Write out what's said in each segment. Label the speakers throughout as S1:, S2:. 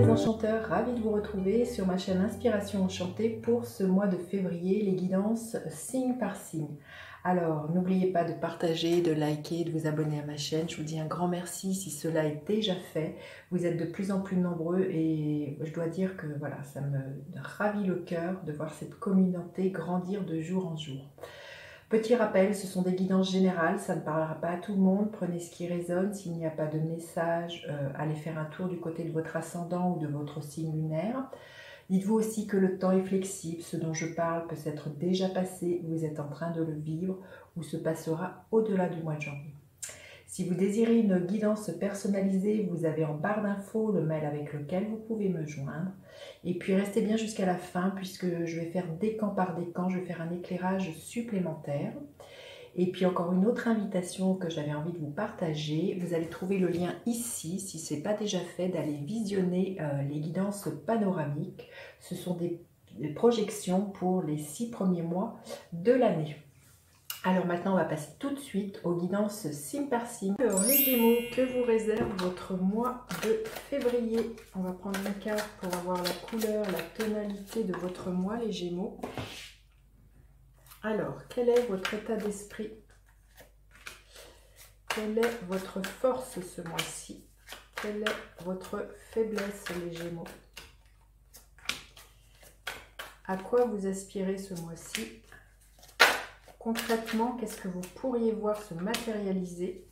S1: enchanteurs, ravie de vous retrouver sur ma chaîne Inspiration Enchantée pour ce mois de février, les guidances signe par signe. Alors, n'oubliez pas de partager, de liker, de vous abonner à ma chaîne. Je vous dis un grand merci si cela est déjà fait. Vous êtes de plus en plus nombreux et je dois dire que voilà, ça me ravit le cœur de voir cette communauté grandir de jour en jour. Petit rappel, ce sont des guidances générales, ça ne parlera pas à tout le monde, prenez ce qui résonne, s'il n'y a pas de message, allez faire un tour du côté de votre ascendant ou de votre signe lunaire. Dites-vous aussi que le temps est flexible, ce dont je parle peut s'être déjà passé, vous êtes en train de le vivre ou se passera au-delà du mois de janvier. Si vous désirez une guidance personnalisée, vous avez en barre d'infos le mail avec lequel vous pouvez me joindre. Et puis restez bien jusqu'à la fin puisque je vais faire décan par décan, je vais faire un éclairage supplémentaire. Et puis encore une autre invitation que j'avais envie de vous partager. Vous allez trouver le lien ici, si ce n'est pas déjà fait, d'aller visionner les guidances panoramiques. Ce sont des projections pour les 6 premiers mois de l'année. Alors maintenant, on va passer tout de suite aux guidances signe par signe. Alors les Gémeaux, que vous réserve votre mois de février? On va prendre une carte pour avoir la couleur, la tonalité de votre mois, les Gémeaux. Alors, quel est votre état d'esprit? Quelle est votre force ce mois-ci? Quelle est votre faiblesse, les Gémeaux? À quoi vous aspirez ce mois-ci? Concrètement, qu'est-ce que vous pourriez voir se matérialiser?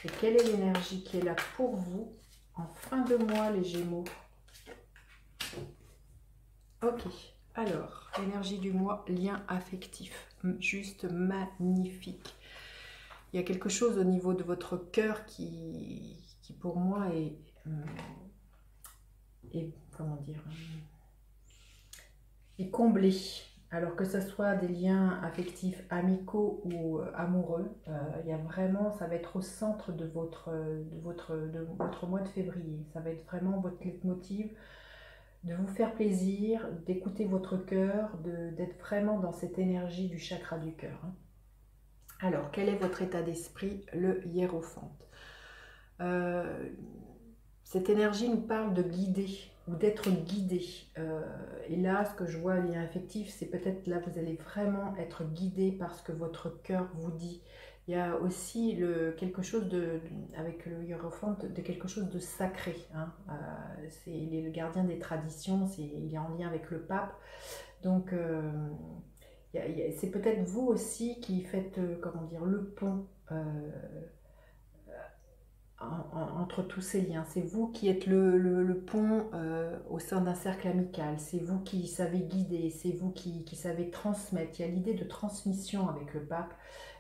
S1: Et quelle est l'énergie qui est là pour vous en fin de mois, les Gémeaux? Ok, alors, l'énergie du mois, lien affectif, juste magnifique. Il y a quelque chose au niveau de votre cœur qui pour moi comment dire, est comblé. Alors que ce soit des liens affectifs amicaux ou amoureux, il y a vraiment, ça va être au centre de votre mois de février. Ça va être vraiment votre leitmotiv, de vous faire plaisir, d'écouter votre cœur, d'être vraiment dans cette énergie du chakra du cœur. Alors, quel est votre état d'esprit? Le hiérophante. Cette énergie nous parle de guider ou d'être guidé. Et là, ce que je vois, lien affectif, c'est peut-être là, vous allez vraiment être guidé par ce que votre cœur vous dit. Il y a aussi quelque chose avec le hiérophante, de quelque chose de sacré. Hein. Il est le gardien des traditions, il est en lien avec le pape. Donc, c'est peut-être vous aussi qui faites, comment dire, le pont entre tous ces liens. C'est vous qui êtes le pont au sein d'un cercle amical. C'est vous qui savez guider, c'est vous qui savez transmettre. Il y a l'idée de transmission avec le pape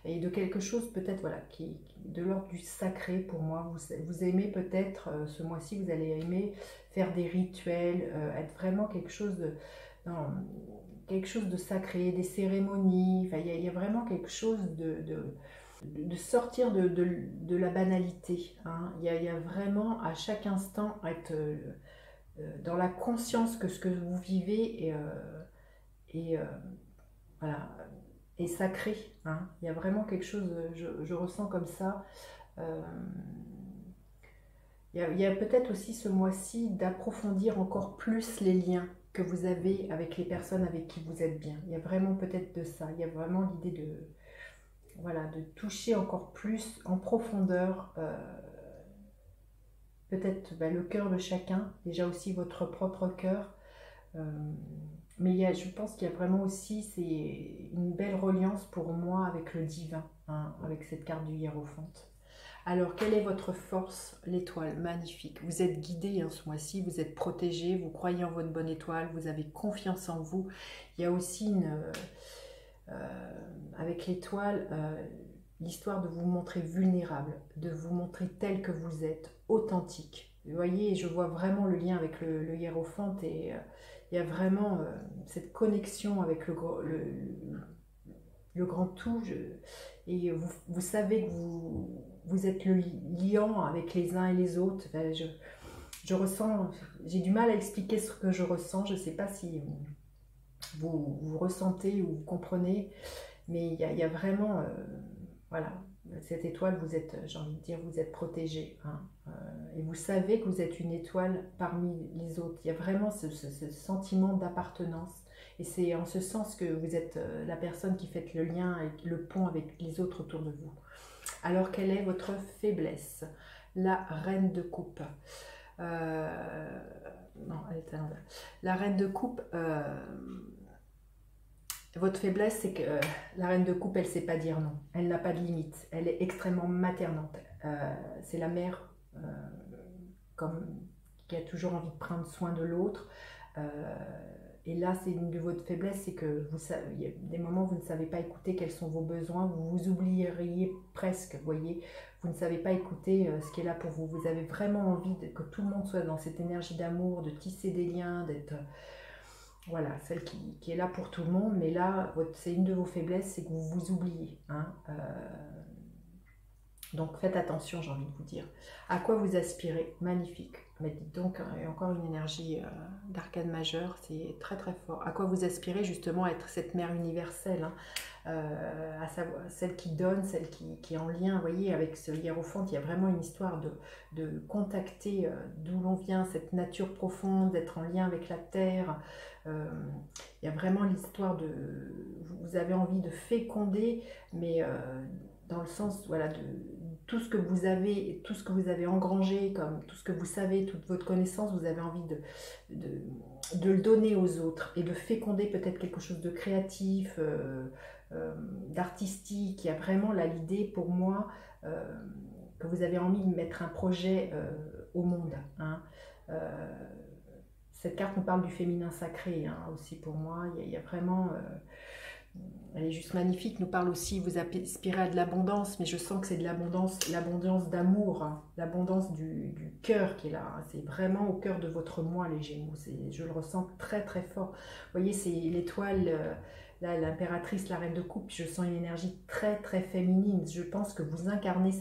S1: et de quelque chose peut-être voilà, qui de l'ordre du sacré pour moi. Vous aimez peut-être, ce mois-ci, vous allez aimer faire des rituels, être vraiment quelque chose de sacré, des cérémonies. Enfin, il y a vraiment quelque chose de sortir de la banalité. Hein. Il y a vraiment à chaque instant être dans la conscience que ce que vous vivez voilà, est sacré. Hein. Il y a vraiment quelque chose, je ressens comme ça. Il y a peut-être aussi ce mois-ci d'approfondir encore plus les liens que vous avez avec les personnes avec qui vous êtes bien. Il y a vraiment peut-être de ça. Il y a vraiment l'idée de toucher encore plus en profondeur peut-être le cœur de chacun, déjà aussi votre propre cœur. Mais je pense qu'il y a vraiment aussi une belle reliance pour moi avec le divin, hein, avec cette carte du hiérophante. Alors, quelle est votre force? L'étoile, magnifique. Vous êtes guidé hein, ce mois-ci, vous êtes protégé, vous croyez en votre bonne étoile, vous avez confiance en vous. Il y a aussi avec l'étoile, l'histoire de vous montrer vulnérable, de vous montrer tel que vous êtes, authentique. Vous voyez, je vois vraiment le lien avec le hiérophante et il y a vraiment cette connexion avec le grand tout. Et vous savez que vous êtes le liant avec les uns et les autres. Enfin, je ressens, j'ai du mal à expliquer ce que je ressens. Je ne sais pas si vous ressentez ou vous comprenez, mais il y a vraiment voilà, cette étoile, vous êtes, j'ai envie de dire, vous êtes protégé, hein, et vous savez que vous êtes une étoile parmi les autres. Il y a vraiment ce sentiment d'appartenance. Et c'est en ce sens que vous êtes la personne qui fait le lien et le pont avec les autres autour de vous. Alors, quelle est votre faiblesse? La reine de coupe. Non, elle est à l'envers. La reine de coupe, votre faiblesse, c'est que la reine de coupe, elle ne sait pas dire non. Elle n'a pas de limite. Elle est extrêmement maternante. C'est la mère comme, qui a toujours envie de prendre soin de l'autre. Et là, c'est une de vos faiblesses, c'est que il y a des moments où vous ne savez pas écouter quels sont vos besoins. Vous vous oublieriez presque, vous voyez. Vous ne savez pas écouter ce qui est là pour vous. Vous avez vraiment envie que tout le monde soit dans cette énergie d'amour, de tisser des liens, d'être... Voilà, celle qui est là pour tout le monde, mais là, c'est une de vos faiblesses, c'est que vous vous oubliez. Hein, donc faites attention, j'ai envie de vous dire. À quoi vous aspirez? Magnifique. Mais dites donc, il y a encore une énergie d'arcane majeur, c'est très très fort. À quoi vous aspirez justement à être cette mère universelle, hein, à savoir celle qui donne, celle qui est en lien, vous voyez, avec ce hiérophante, il y a vraiment une histoire de contacter d'où l'on vient, cette nature profonde, d'être en lien avec la terre. Il y a vraiment l'histoire de... Vous avez envie de féconder, mais dans le sens, voilà, de tout ce que vous avez, tout ce que vous avez engrangé, comme tout ce que vous savez, toute votre connaissance, vous avez envie de le donner aux autres et de féconder peut-être quelque chose de créatif, d'artistique. Il y a vraiment là l'idée pour moi que vous avez envie de mettre un projet au monde. Hein. Cette carte nous parle du féminin sacré, hein, aussi pour moi. Il y a vraiment... elle est juste magnifique, nous parle aussi, vous aspirez à de l'abondance, mais je sens que c'est de l'abondance d'amour, hein, l'abondance du cœur qui est là, hein, c'est vraiment au cœur de votre moi les Gémeaux, je le ressens très très fort. Vous voyez, c'est l'étoile, l'impératrice, la reine de coupe, je sens une énergie très très féminine, je pense que vous incarnez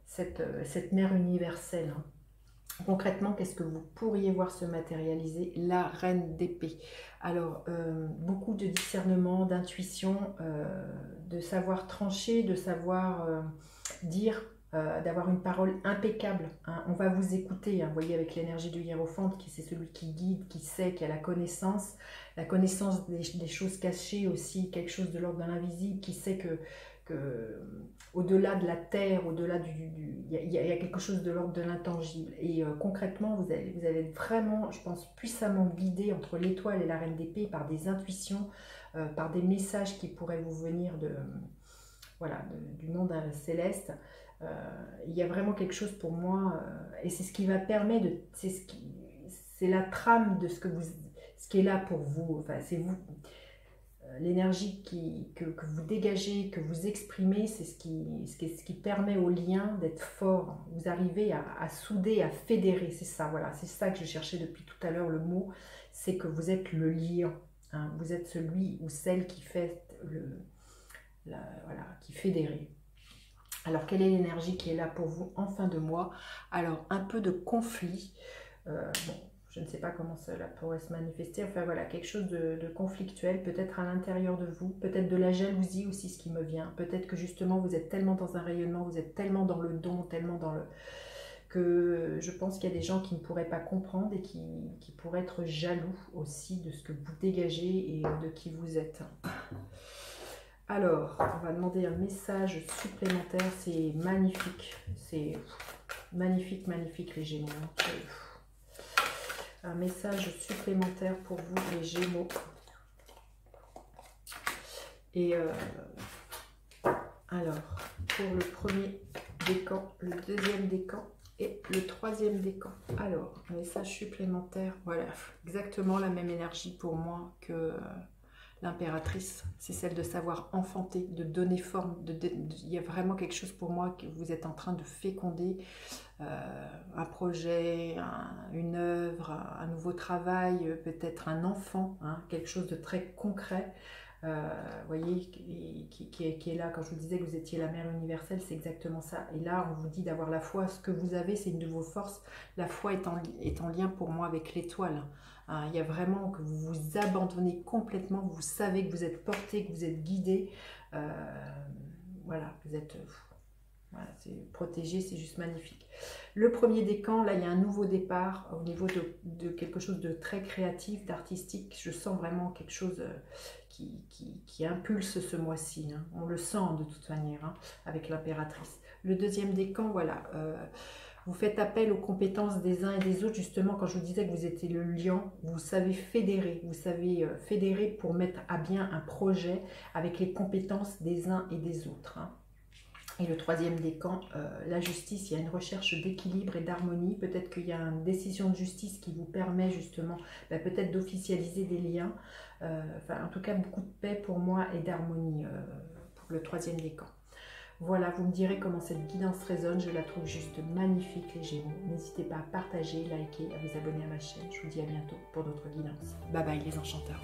S1: cette mère universelle. Hein. Concrètement, qu'est-ce que vous pourriez voir se matérialiser? La reine d'épée. Alors, beaucoup de discernement, d'intuition, de savoir trancher, de savoir dire, d'avoir une parole impeccable. Hein. On va vous écouter, hein, vous voyez, avec l'énergie du hiérophante, qui c'est celui qui guide, qui sait, qui a la connaissance des choses cachées aussi, quelque chose de l'ordre de l'invisible, qui sait que au-delà de la terre, au-delà il y a quelque chose de l'ordre de l'intangible. Et concrètement, vous allez être vraiment, je pense, puissamment guidé entre l'étoile et la reine d'épée par des intuitions, par des messages qui pourraient vous venir voilà, du monde céleste. Il y a vraiment quelque chose pour moi, et c'est ce qui va permettre de... C'est la trame de ce qui est là pour vous. Enfin, c'est vous... L'énergie que vous dégagez, que vous exprimez, c'est ce qui permet au lien d'être fort. Vous arrivez à souder, à fédérer, c'est ça, voilà, c'est ça que je cherchais depuis tout à l'heure, le mot, c'est que vous êtes le liant, hein, vous êtes celui ou celle qui fait voilà, qui fédère. Alors, quelle est l'énergie qui est là pour vous en fin de mois? Alors, un peu de conflit, bon, je ne sais pas comment cela pourrait se manifester. Enfin voilà, quelque chose de conflictuel, peut-être à l'intérieur de vous, peut-être de la jalousie aussi, ce qui me vient. Peut-être que justement vous êtes tellement dans un rayonnement, vous êtes tellement dans le don, tellement dans le... que je pense qu'il y a des gens qui ne pourraient pas comprendre et qui pourraient être jaloux aussi de ce que vous dégagez et de qui vous êtes. Alors, on va demander un message supplémentaire. C'est magnifique. C'est magnifique, magnifique les Gémeaux. Un message supplémentaire pour vous les Gémeaux. Et alors, pour le premier décan, le deuxième décan et le troisième décan. Alors, un message supplémentaire, voilà, exactement la même énergie pour moi que l'impératrice. C'est celle de savoir enfanter, de donner forme. Il y a vraiment quelque chose pour moi que vous êtes en train de féconder. Un projet, une œuvre, un nouveau travail, peut-être un enfant, hein, quelque chose de très concret, vous voyez, qui est là. Quand je vous disais que vous étiez la mère universelle, c'est exactement ça. Et là, on vous dit d'avoir la foi. Ce que vous avez, c'est une de vos forces. La foi est en lien pour moi avec l'étoile. Hein, il y a vraiment que vous vous abandonnez complètement, vous savez que vous êtes porté, que vous êtes guidé. voilà, vous êtes... voilà, c'est protégé, c'est juste magnifique. Le premier décan, là, il y a un nouveau départ au niveau de quelque chose de très créatif, d'artistique. Je sens vraiment quelque chose qui impulse ce mois-ci. Hein. On le sent de toute manière, hein, avec l'impératrice. Le deuxième décan, voilà, vous faites appel aux compétences des uns et des autres. Justement, quand je vous disais que vous étiez le lion, vous savez fédérer. Vous savez fédérer pour mettre à bien un projet avec les compétences des uns et des autres. Hein. Et le troisième décan, la justice, il y a une recherche d'équilibre et d'harmonie. Peut-être qu'il y a une décision de justice qui vous permet justement peut-être d'officialiser des liens. Enfin, en tout cas, beaucoup de paix pour moi et d'harmonie pour le troisième décan. Voilà, vous me direz comment cette guidance résonne. Je la trouve juste magnifique, les Gémeaux. N'hésitez pas à partager, liker, à vous abonner à ma chaîne. Je vous dis à bientôt pour d'autres guidances. Bye bye les enchanteurs.